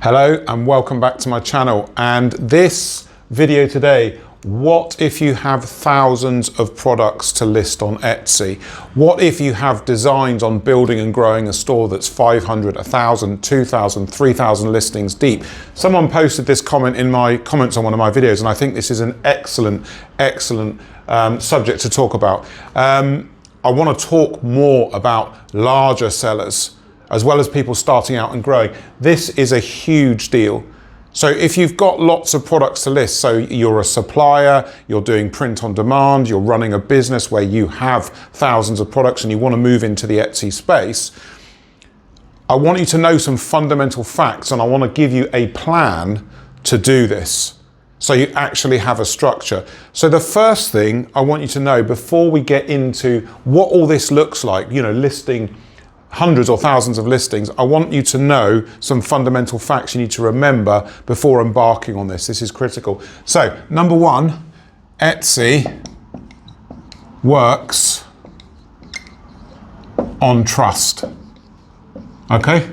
Hello and welcome back to my channel. And this video today, what if you have thousands of products to list on Etsy? What if you have designs on building and growing a store that's 500, 1,000, 2,000, 3,000 listings deep? Someone posted this comment in my comments on one of my videos, and I think this is an excellent subject to talk about. I want to talk more about larger sellers, as well as people starting out and growing. This is a huge deal. So if you've got lots of products to list, so you're a supplier, you're doing print on demand, you're running a business where you have thousands of products and you want to move into the Etsy space, I want you to know some fundamental facts, and I want to give you a plan to do this, so you actually have a structure. So the first thing I want you to know before we get into what all this looks like, you know, listing hundreds or thousands of listings, I want you to know some fundamental facts you need to remember before embarking on this. This is critical. So, number one, Etsy works on trust. Okay?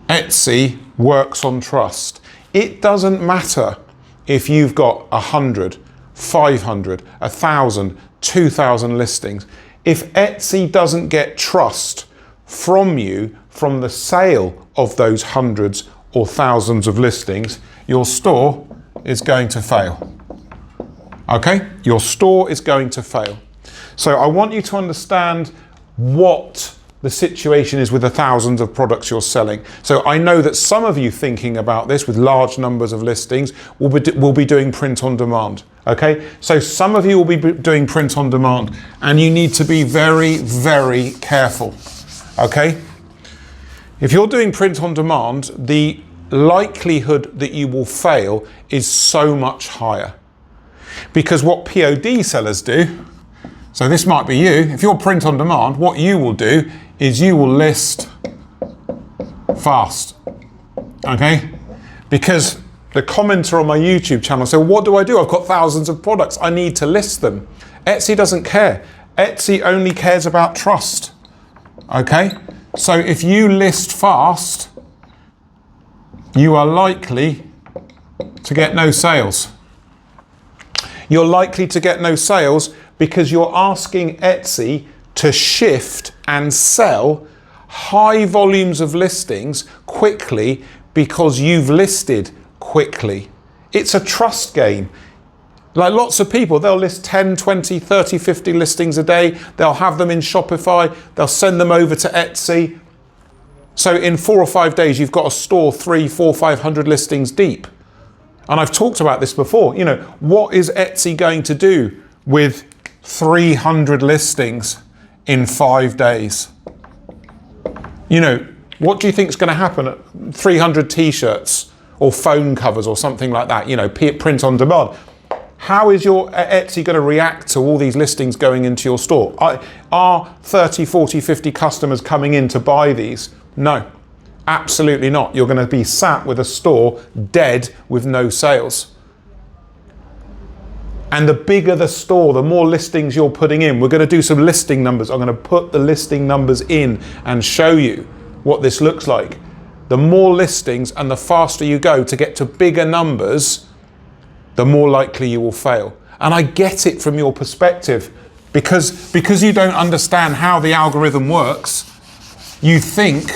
Etsy works on trust. It doesn't matter if you've got 100, 500, 1,000, 2,000 listings. If Etsy doesn't get trust from you from the sale of those hundreds or thousands of listings, your store is going to fail. Okay? Your store is going to fail. So I want you to understand what the situation is with the thousands of products you're selling. So I know that some of you thinking about this with large numbers of listings will be doing print on demand. Okay, so some of you will be doing print on demand, and you need to be very, very careful. Okay, if you're doing print on demand, the likelihood that you will fail is so much higher, because what POD sellers do, so this might be you, if you're print on demand, what you will do is you will list fast. Okay, because the commenter on my YouTube channel said, what do I do? I've got thousands of products. I need to list them. Etsy doesn't care. Etsy only cares about trust. Okay? So if you list fast, you are likely to get no sales. You're likely to get no sales because you're asking Etsy to shift and sell high volumes of listings quickly because you've listed quickly. It's a trust game. Like lots of people, they'll list 10, 20, 30, 50 listings a day. They'll have them in Shopify. They'll send them over to Etsy. So in 4 or 5 days, you've got a store 300, 400, 500 listings deep. And I've talked about this before. You know, what is Etsy going to do with 300 listings in 5 days? You know, what do you think is going to happen at 300 t-shirts or phone covers or something like that, you know, print on demand? How is your Etsy going to react to all these listings going into your store? Are 30, 40, 50 customers coming in to buy these? No, absolutely not. You're going to be sat with a store dead with no sales. And the bigger the store, the more listings you're putting in. We're going to do some listing numbers. I'm going to put the listing numbers in and show you what this looks like. The more listings and the faster you go to get to bigger numbers, the more likely you will fail. And I get it from your perspective, because you don't understand how the algorithm works. You think,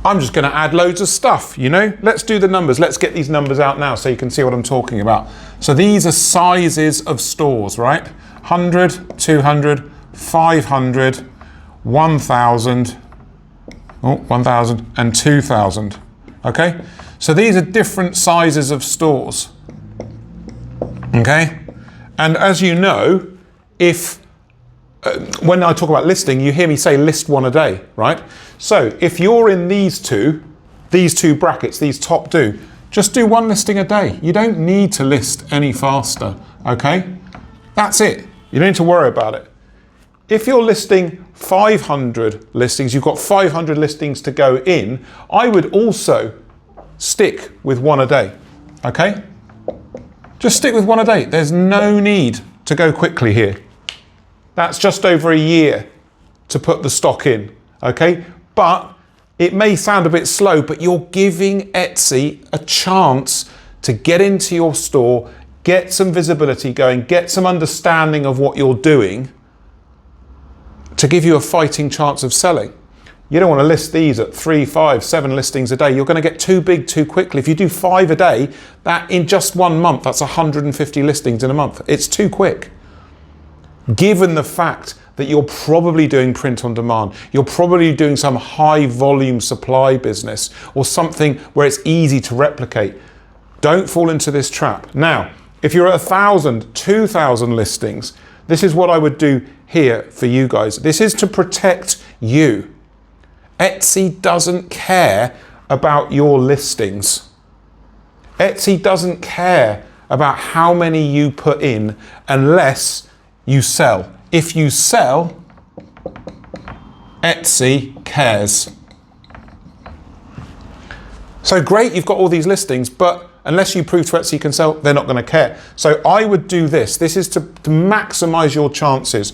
I'm just going to add loads of stuff, you know? Let's do the numbers. Let's get these numbers out now so you can see what I'm talking about. So these are sizes of stores, right? 100, 200, 500, 1,000, 1,000 and 2,000. Okay? So these are different sizes of stores. Okay? And as you know, if when I talk about listing, you hear me say list one a day, right? So if you're in these two brackets, these top two, just do one listing a day. You don't need to list any faster, okay? That's it. You don't need to worry about it. If you're listing 500 listings, you've got 500 listings to go in, I would also stick with one a day, okay? Just stick with one a day. There's no need to go quickly here. That's just over a year to put the stock in, okay? But It may sound a bit slow, but you're giving Etsy a chance to get into your store, get some visibility going, get some understanding of what you're doing to give you a fighting chance of selling. You don't want to list these at 3, 5, 7 listings a day. You're going to get too big too quickly. If you do 5 a day, that in just 1 month, that's 150 listings in a month. It's too quick. Given the fact that you're probably doing print on demand, you're probably doing some high volume supply business or something where it's easy to replicate. Don't fall into this trap. Now, if you're at 1,000, 2,000 listings, this is what I would do here for you guys. This is to protect you. Etsy doesn't care about your listings. Etsy doesn't care about how many you put in unless you sell. If you sell, Etsy cares. So great, you've got all these listings, but unless you prove to Etsy you can sell, they're not going to care. So I would do this. This is to maximize your chances.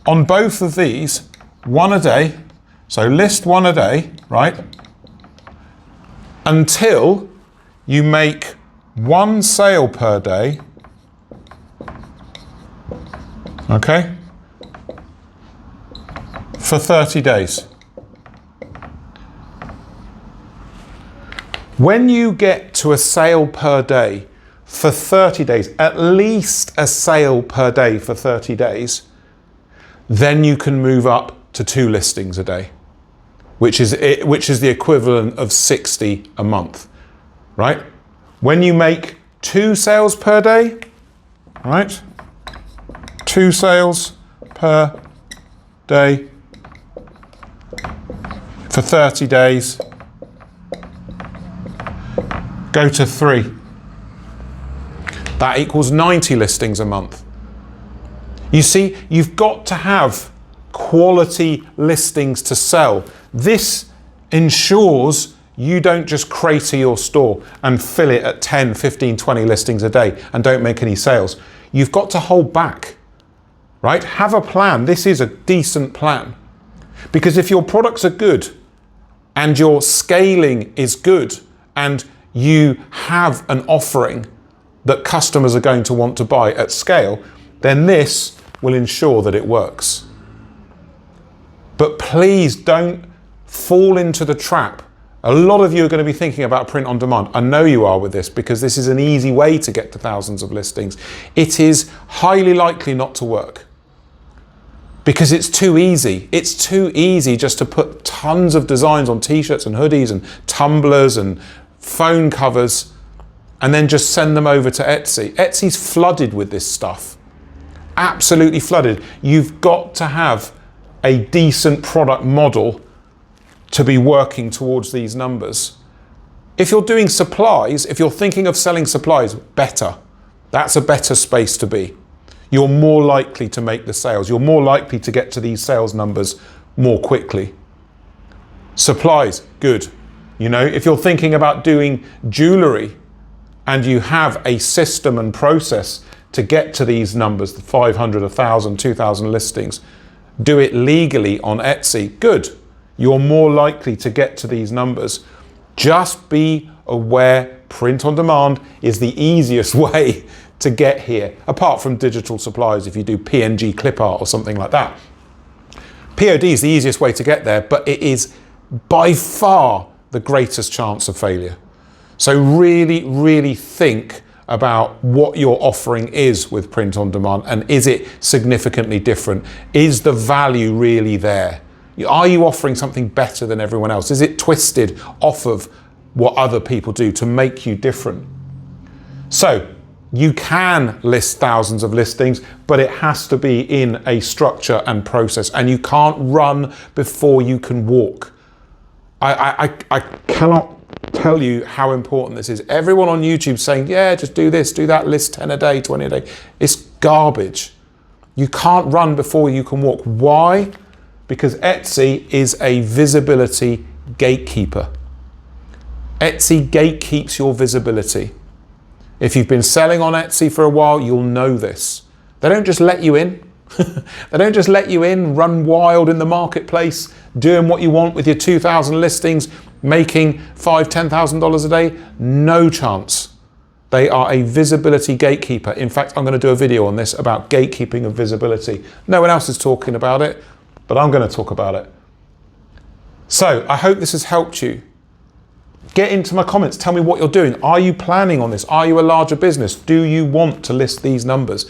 On both of these, 1 a day, so list 1 a day, right? Until you make 1 sale per day, okay? For 30 days. When you get to a sale per day for 30 days, at least a sale per day for 30 days, then you can move up to 2 listings a day, which is the equivalent of 60 a month, right? When you make 2 sales per day, right? 2 sales per day for 30 days, go to 3. That equals 90 listings a month. You see, you've got to have quality listings to sell. This ensures you don't just crater your store and fill it at 10, 15, 20 listings a day and don't make any sales. You've got to hold back, right? Have a plan. This is a decent plan. Because if your products are good and your scaling is good and you have an offering that customers are going to want to buy at scale, then this will ensure that it works. But please don't fall into the trap. A lot of you are going to be thinking about print on demand. I know you are with this because this is an easy way to get to thousands of listings. It is highly likely not to work because it's too easy. It's too easy just to put tons of designs on t-shirts and hoodies and tumblers and phone covers and then just send them over to Etsy. Etsy's flooded with this stuff. Absolutely flooded. You've got to have a decent product model to be working towards these numbers. If you're doing supplies, if you're thinking of selling supplies, better. That's a better space to be. You're more likely to make the sales. You're more likely to get to these sales numbers more quickly. Supplies, good. You know, if you're thinking about doing jewelry and you have a system and process to get to these numbers, the 500, 1,000, 2,000 listings, do it legally on Etsy, good. You're more likely to get to these numbers. Just be aware print on demand is the easiest way to get here, apart from digital supplies if you do PNG clip art or something like that. POD is the easiest way to get there, but it is by far the greatest chance of failure. So really, really think about what your offering is with print on demand and is it significantly different? Is the value really there? Are you offering something better than everyone else? Is it twisted off of what other people do to make you different? So you can list thousands of listings, but it has to be in a structure and process, and you can't run before you can walk. I cannot tell you how important this is. Everyone on YouTube saying, yeah, just do this, do that, list 10 a day, 20 a day. It's garbage. You can't run before you can walk. Why? Because Etsy is a visibility gatekeeper. Etsy gatekeeps your visibility. If you've been selling on Etsy for a while, you'll know this. They don't just let you in. They don't just let you in, run wild in the marketplace, doing what you want with your 2,000 listings, making $5,000, $10,000 a day. No chance. They are a visibility gatekeeper. In fact, I'm going to do a video on this about gatekeeping of visibility. No one else is talking about it, but I'm going to talk about it. So I hope this has helped you. Get into my comments. Tell me what you're doing. Are you planning on this? Are you a larger business? Do you want to list these numbers?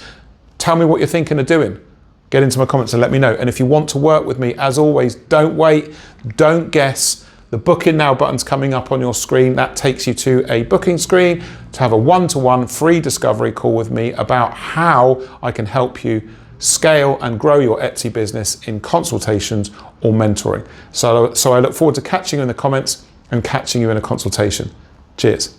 Tell me what you're thinking of doing. Get into my comments and let me know. And if you want to work with me, as always, don't wait, don't guess. The booking now button's coming up on your screen. That takes you to a booking screen to have a one-to-one free discovery call with me about how I can help you scale and grow your Etsy business in consultations or mentoring. So I look forward to catching you in the comments and catching you in a consultation. Cheers.